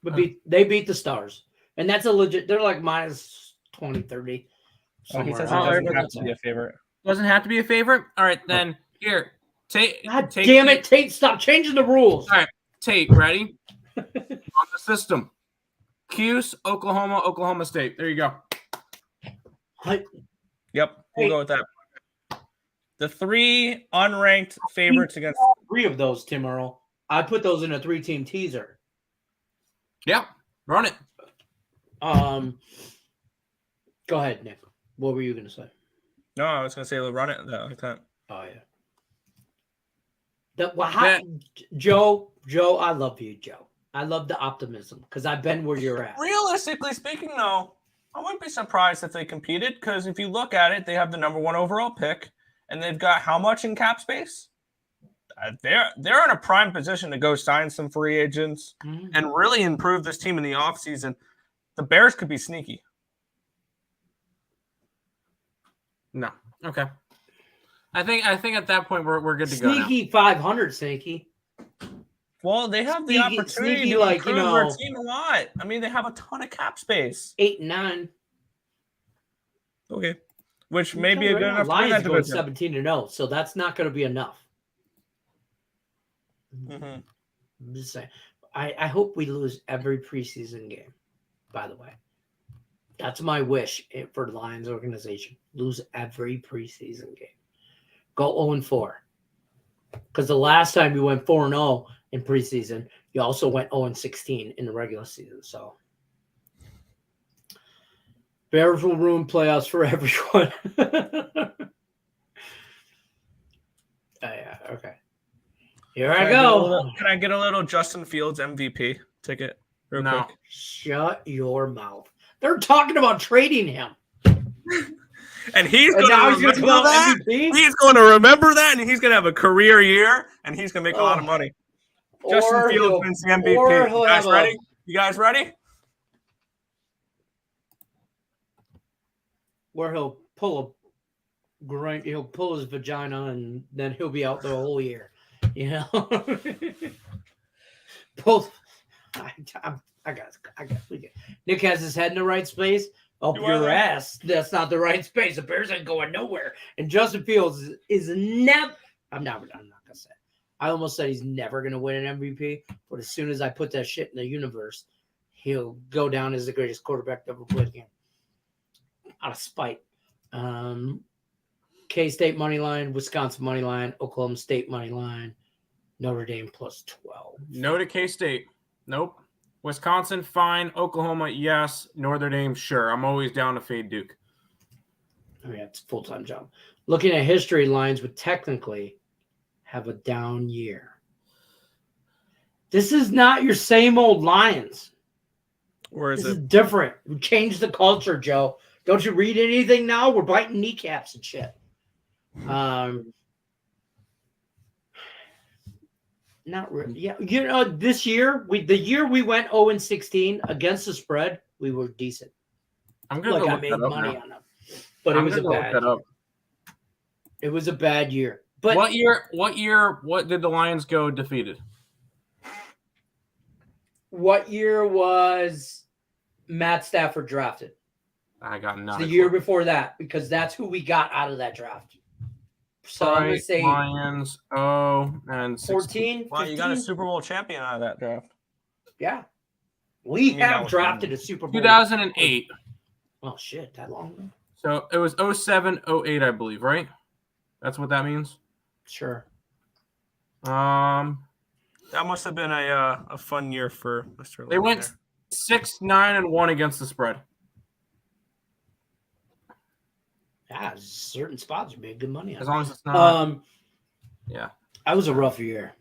They beat the Stars. And that's a legit, they're like minus 20, 30. He says it doesn't have to be a favorite. Doesn't have to be a favorite? All right, then here. God damn it, Tate, stop changing the rules. All right, Tate, ready? On the system. Cuse, Oklahoma State. There you go. Yep, we'll go with that. The 3 unranked favorites against 3 of those, Tim Earl. I put those in a 3-team teaser. Yeah, run it. Go ahead, Nick. What were you going to say? No, I was going to say run it. No, I can't. Oh, yeah. Joe, I love you, Joe. I love the optimism because I've been where you're at. Realistically speaking, though, I wouldn't be surprised if they competed because if you look at it, they have the number 1 overall pick and they've got how much in cap space? They're in a prime position to go sign some free agents and really improve this team in the offseason. The Bears could be sneaky. No. Okay. I think at that point we're good to go. Sneaky 500, sneaky. Well, they have the opportunity to improve their team a lot. I mean, they have a ton of cap space. 8 and 9. Okay. Which may be a good enough. Lions going 17-0, so that's not going to be enough. Mm-hmm. I'm just saying. I hope we lose every preseason game, by the way. That's my wish for the Lions organization. Lose every preseason game. Go 0-4. Because the last time you went 4-0 in preseason, you also went 0-16 in the regular season. So Bears will ruin playoffs for everyone. Yeah. Okay. Here I go. Can I get a little Justin Fields MVP ticket real quick? Shut your mouth. They're talking about trading him. And he's going now to he's going to come out MVP? He's going to remember that, and he's going to have a career year, and he's going to make a lot of money. Justin Fields wins the MVP. You guys ready? You guys ready? Where he'll pull his vagina, and then he'll be out the whole year. You know, both. I got. Nick has his head in the right space. Up your ass. That's not the right space. The Bears ain't going nowhere. And Justin Fields is never. I'm not gonna say. I almost said he's never gonna win an MVP. But as soon as I put that shit in the universe, he'll go down as the greatest quarterback to ever play the game. Out of spite. K-State money line, Wisconsin money line, Oklahoma State money line, Notre Dame plus 12. No to K-State. Nope. Wisconsin, fine. Oklahoma, yes. Notre Dame, sure. I'm always down to fade Duke. I mean, it's a full-time job. Looking at history, lines would technically have a down year. This is not your same old Lions. Or is this it is different? We changed the culture, Joe. Don't you read anything now? We're biting kneecaps and shit. Not really. Yeah, you know, this year the year we went 0-16 against the spread, we were decent. I'm gonna I made money on them, but it was a bad year. It was a bad year. But what year? What did the Lions go defeated? What year was Matt Stafford drafted? I got nothing. The year before that, because that's who we got out of that draft. So I'm going to say Lions, and 14. Wow, you got a Super Bowl champion out of that draft. Yeah. We have drafted a Super Bowl. 2008. Oh, shit. That long ago? So it was 07, 08, I believe, right? That's what that means? Sure. That must have been a fun year for Mr. They went 6-9-1 against the spread. Yeah, certain spots you made good money on. As long as it's not. Yeah. That was a rough year.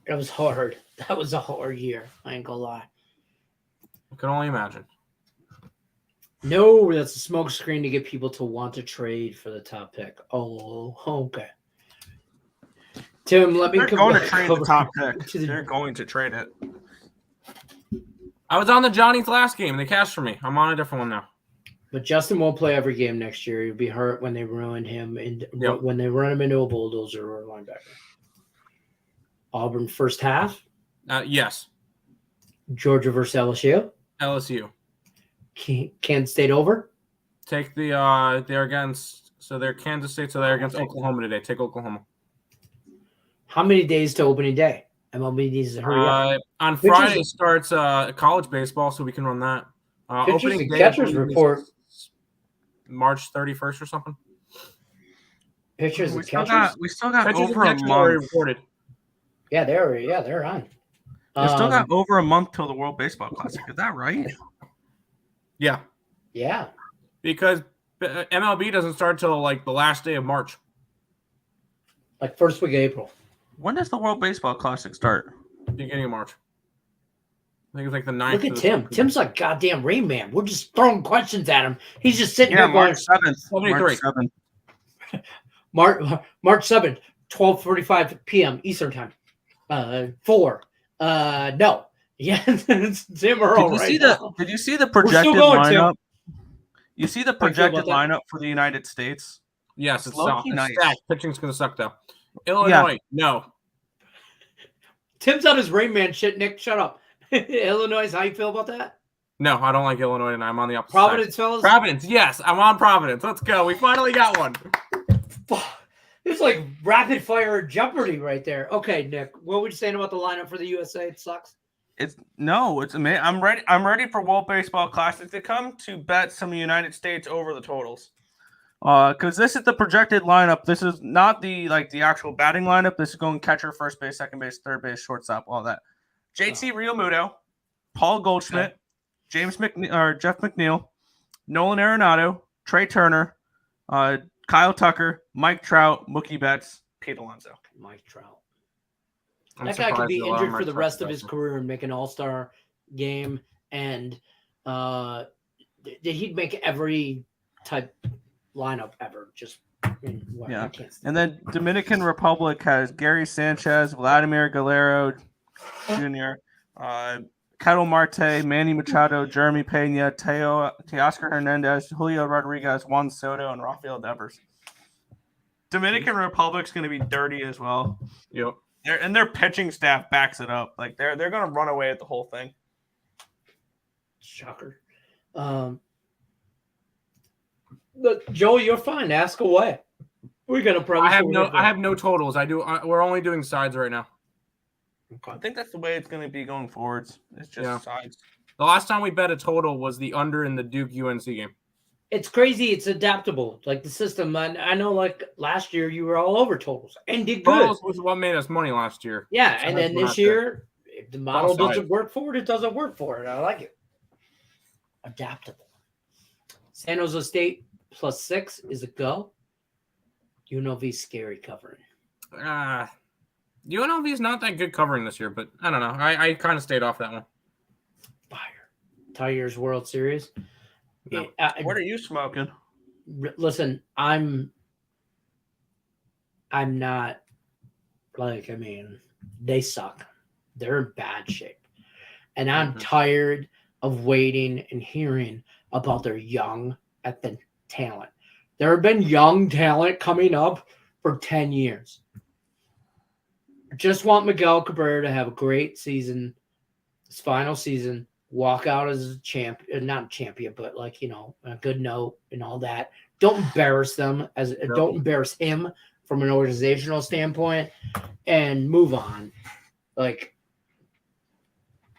It was hard. That was a hard year. I ain't gonna lie. I can only imagine. No, that's a smoke screen to get people to want to trade for the top pick. Oh, okay. Tim, let me They're going to trade the top pick. They're going to trade it. I was on the Johnny's last game. They cashed for me. I'm on a different one now. But Justin won't play every game next year. He'll be hurt when they ruin him and when they run him into a bulldozer or a linebacker. Auburn first half. Yes. Georgia versus LSU. LSU. Kansas State over. Take the they're against. So they're Kansas State. So they're against Oklahoma today. Take Oklahoma. How many days to opening day? MLB needs to hurry up. On Friday starts college baseball, so we can run that. Opening day catchers report. March 31st or something. Pitchers and catchers. We still got pitchers over a month. Reported. Yeah, they're on. We still got over a month till the World Baseball Classic. Is that right? Yeah. Yeah. Because MLB doesn't start till like the last day of March. Like first week of April. When does the World Baseball Classic start? Beginning of March. I think it's like the 9th. Look at Tim. Tim's like goddamn Rain Man. We're just throwing questions at him. He's just sitting here going, March 7th. March 7th, 12:45 p.m. Eastern time. 4. No. Yeah, it's Tim Earl Did you see the projected lineup? You see the projected lineup for the United States? Yes, it's nice. Stacked. Pitching's going to suck, though. Illinois, no. Tim's on his Rain Man shit, Nick. Shut up. Illinois, how you feel about that? No, I don't like Illinois, and I'm on the opposite Providence, side. fellas? Providence, yes. I'm on Providence. Let's go. We finally got one. It's like rapid fire Jeopardy right there. Okay, Nick, what were you saying about the lineup for the USA? It sucks. It's amazing. I'm ready. I'm ready for World Baseball Classic to come to bet some United States over the totals. Because this is the projected lineup. This is not the actual batting lineup. This is going catcher, first base, second base, third base, shortstop, all that. JT Realmuto, Paul Goldschmidt, Jeff McNeil, Nolan Arenado, Trey Turner, Kyle Tucker, Mike Trout, Mookie Betts, Pete Alonso. Mike Trout. I'm That guy could be surprised a lot injured my for the stuff rest of his doesn't. career and make an all-star game, and he'd make every type lineup ever. Just Yeah. I can't stand And then Dominican Republic has Gary Sanchez, Vladimir Guerrero Jr., Kettle Marte, Manny Machado, Jeremy Pena, Teoscar Hernandez, Julio Rodriguez, Juan Soto, and Rafael Devers. Dominican Republic's going to be dirty as well. Yep. Their pitching staff backs it up. Like they're going to run away at the whole thing. Shocker. Look, Joel, you're fine. Ask away. We're gonna probably. I have no totals. We're only doing sides right now. I think that's the way it's going to be going forwards. It's just sides. The last time we bet a total was the under in the Duke UNC game. It's crazy. It's adaptable, like the system. I know, like last year, you were all over totals and did good. Totals was what made us money last year. Yeah, So and that's then what this I said. year, if the model Offside. doesn't work for it, it doesn't work for it. I like it. Adaptable. San Jose State +6 is a go. UNLV's scary covering. UNLV's not that good covering this year, but I don't know. I kind of stayed off that one. Fire. Tigers World Series. No. What are you smoking? Listen, I'm not they suck. They're in bad shape. And I'm tired of waiting and hearing about their young at the talent. There have been young talent coming up for 10 years. I just want Miguel Cabrera to have a great season, his final season, walk out as a champion, not a champion, but a good note and all that. Don't embarrass them don't embarrass him from an organizational standpoint and move on.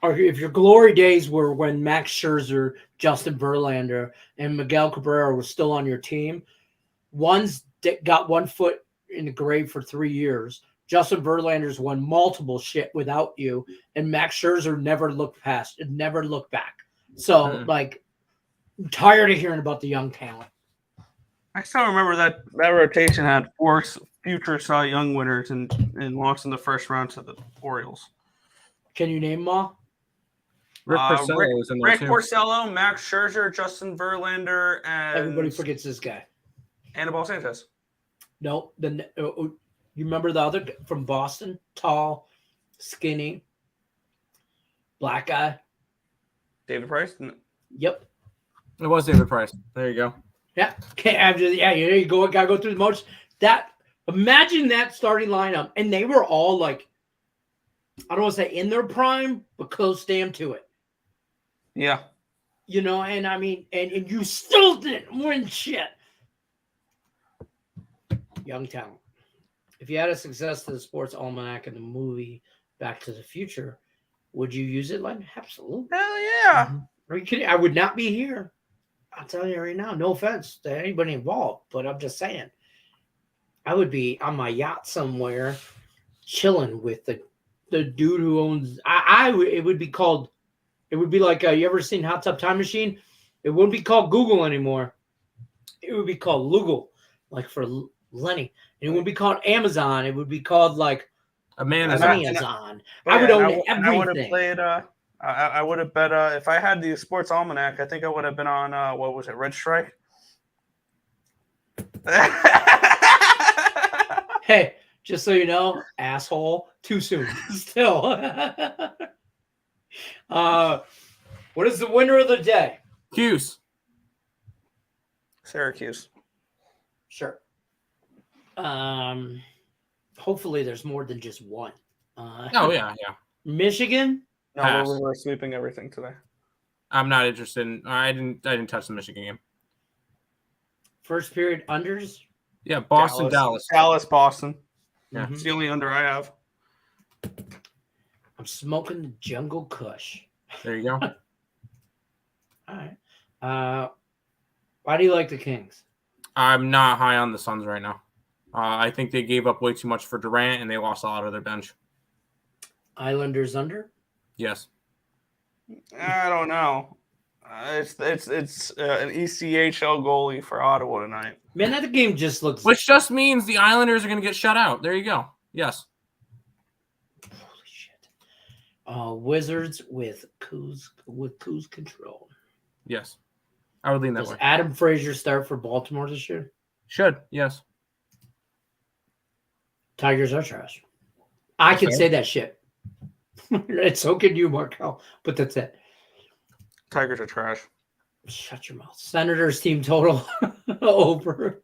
Or if your glory days were when Max Scherzer, Justin Verlander, and Miguel Cabrera were still on your team, one's got 1 foot in the grave for 3 years. Justin Verlander's won multiple shit without you, and Max Scherzer never looked back. So, I'm tired of hearing about the young talent. I still remember that rotation had 4 future Cy Young winners and lost in the first round to the Orioles. Can you name them all? Rick Porcello was in there Rick too. Porcello, Max Scherzer, Justin Verlander, and Everybody forgets this guy. Anibal Sanchez. No, you remember the other from Boston? Tall, skinny, black guy. David Price. Yep. It was David Price. There you go. Yeah. There you go. Gotta go through the motions. Imagine that starting lineup, and they were all I don't want to say in their prime, but close damn to it. Yeah. And I mean, and you still didn't win shit. Young talent. If you had a success to the Sports Almanac and the movie Back to the Future, would you use it? Absolutely. Hell yeah. Are you kidding? I would not be here. I'll tell you right now. No offense to anybody involved, but I'm just saying. I would be on my yacht somewhere, chilling with the dude who owns. It would be called. It would be like you ever seen Hot Tub Time Machine? It wouldn't be called Google anymore. It would be called Lugal, for Lenny. And it wouldn't be called Amazon. It would be called Amazon. I would own everything. I would have played. I would have bet. If I had the Sports Almanac, I think I would have been on. What was it? Red Strike. Hey, just so you know, asshole, too soon. Still. What is the winner of the day? Hughes. Syracuse. Sure. Hopefully there's more than just one. Yeah. Michigan? No, we're sweeping everything today. I'm not interested in. I didn't touch the Michigan game. First period unders? Yeah, Boston, Dallas. Boston. Yeah. It's the only under I have. I'm smoking the Jungle Kush. There you go. All right. Why do you like the Kings? I'm not high on the Suns right now. I think they gave up way too much for Durant, and they lost a lot of their bench. Islanders under? Yes. I don't know. It's an ECHL goalie for Ottawa tonight. Man, that game just looks. Which just means the Islanders are going to get shut out. There you go. Yes. Holy shit. Wizards with Kuz control. Yes. I would lean that Does way. Adam Frazier start for Baltimore this year? Should. Yes. Tigers are trash. I can Okay. say that shit. And so can you, Markel. But that's it. Tigers are trash. Shut your mouth. Senators team total over.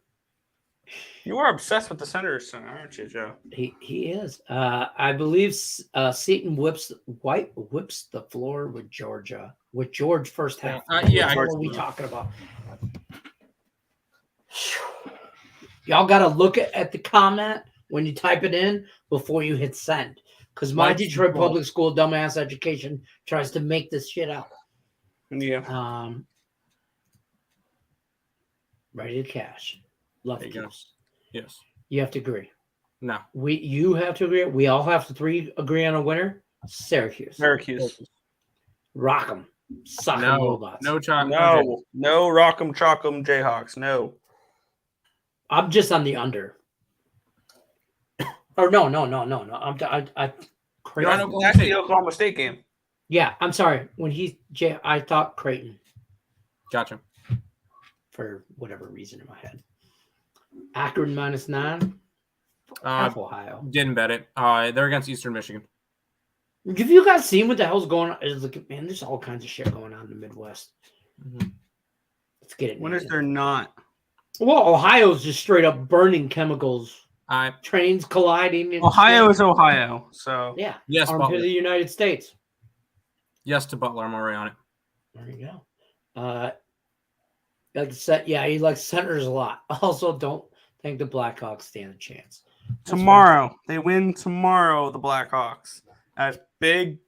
You are obsessed with the Senators, aren't you, Joe? He is. I believe Seton whips the floor with Georgia. With George first half. Yeah, What are we talking about? Y'all got to look at the comment when you type it in before you hit send. Because my Detroit public school dumbass education tries to make this shit up. Yeah. Ready to cash. Love it. Yes. You have to agree. No. You have to agree. We all have to agree on a winner. Syracuse. Rock 'em. Suck 'em robots. No chalk. No rock'em chalk'em Jayhawks. No. I'm just on the under. Or no. Creighton. That's the Oklahoma State game. Yeah, I'm sorry. I thought Creighton Gotcha. for whatever reason in my head. Akron -9. F Ohio. Didn't bet it. They're against Eastern Michigan. Have you guys seen what the hell's going on? Man, there's all kinds of shit going on in the Midwest. Mm-hmm. Let's get it. When is there not? Well, Ohio's just straight up burning chemicals. Trains colliding. And Ohio is Ohio, so yeah. Yes, Armpit of the United States. Yes to Butler. I'm already on it. There you go. Like I said, yeah, he likes Senators a lot. Also, don't think the Blackhawks stand a chance. Tomorrow, they win tomorrow, the Blackhawks, as big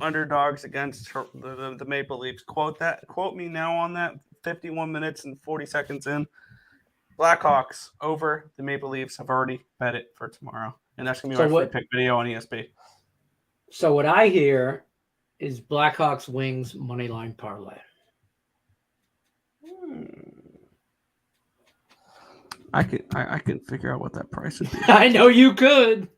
underdogs against the Maple Leafs. Quote me now on that. 51 minutes and 40 seconds in. Blackhawks over the Maple Leafs. I've already bet it for tomorrow. And that's going to be my free pick video on ESP. So what I hear is Blackhawks Wings moneyline parlay. I can figure out what that price would be. I know you could.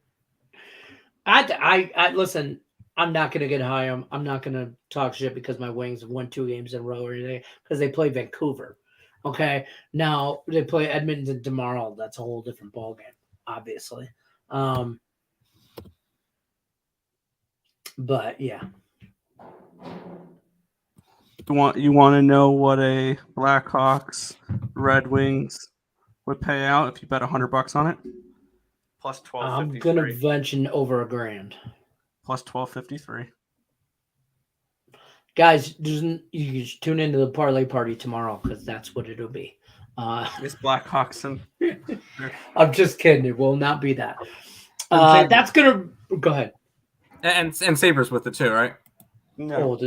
I listen. I'm not going to get high. I'm not going to talk shit because my Wings have won 2 games in a row or anything because they play Vancouver. Okay, now they play Edmonton tomorrow. That's a whole different ballgame, obviously. But yeah. You want to know what a Blackhawks Red Wings would pay out if you bet $100 on it? Plus 12.53. I'm gonna mention over $1,000. Plus 12.53. Guys, you should tune into the parlay party tomorrow because that's what it'll be. It's Blackhawks and I'm just kidding. It will not be that. That's gonna go ahead. And Sabres with it too, right? No.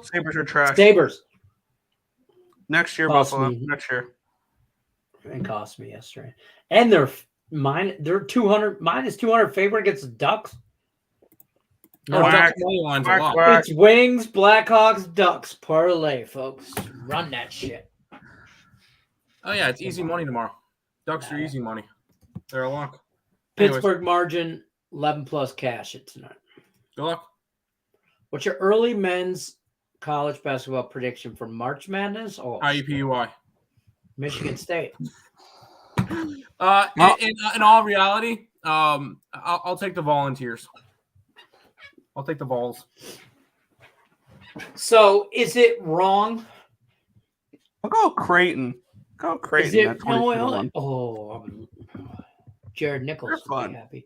Sabres are trash. Sabres. Next year, Buffalo. Next year. It cost me yesterday. And they're -200 favorite against the Ducks. It's Wings, Blackhawks, Ducks parlay, folks. Run that shit. Oh yeah, it's easy money tomorrow. Ducks are easy money. They're a lock. Pittsburgh margin 11+ cash it tonight. Good luck. What's your early men's college basketball prediction for March Madness? IUPUI. Michigan State. In all reality, I'll take the Volunteers. I'll take the Vols. So, is it wrong? I'll go Creighton. Go Creighton. Jared Nichols will be happy.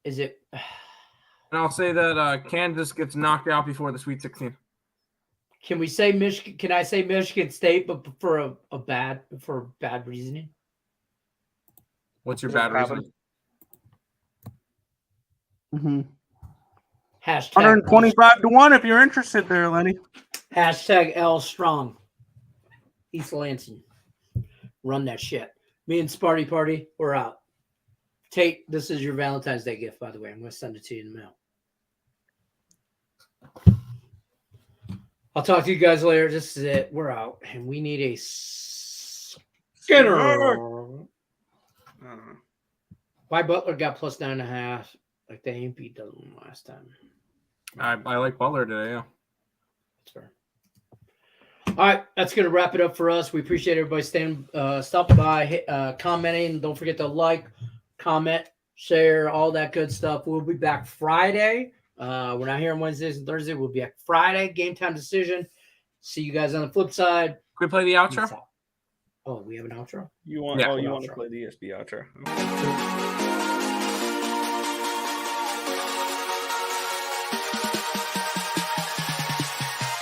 Is it? And I'll say that Kansas gets knocked out before the Sweet 16. Can we say Michigan? Can I say Michigan State, but for bad reasoning? What's your bad reasoning? Mm-hmm. Hashtag 125-1 if you're interested there, Lenny. Hashtag L Strong. East Lansing. Run that shit. Me and Sparty Party, we're out. Tate, this is your Valentine's Day gift, by the way. I'm going to send it to you in the mail. I'll talk to you guys later. This is it. We're out, and we need a Skinner. Why Butler got plus 9.5? Like they ain't beat them last time. I like Butler today. Yeah, that's fair. All right, that's gonna wrap it up for us. We appreciate everybody stopping by, commenting. Don't forget to like, comment, share, all that good stuff. We'll be back Friday. We're not here on Wednesdays and Thursdays. We'll be back Friday. Game time decision. See you guys on the flip side. Can we play the outro? Oh, we have an outro? You want to play the ESB outro? Okay.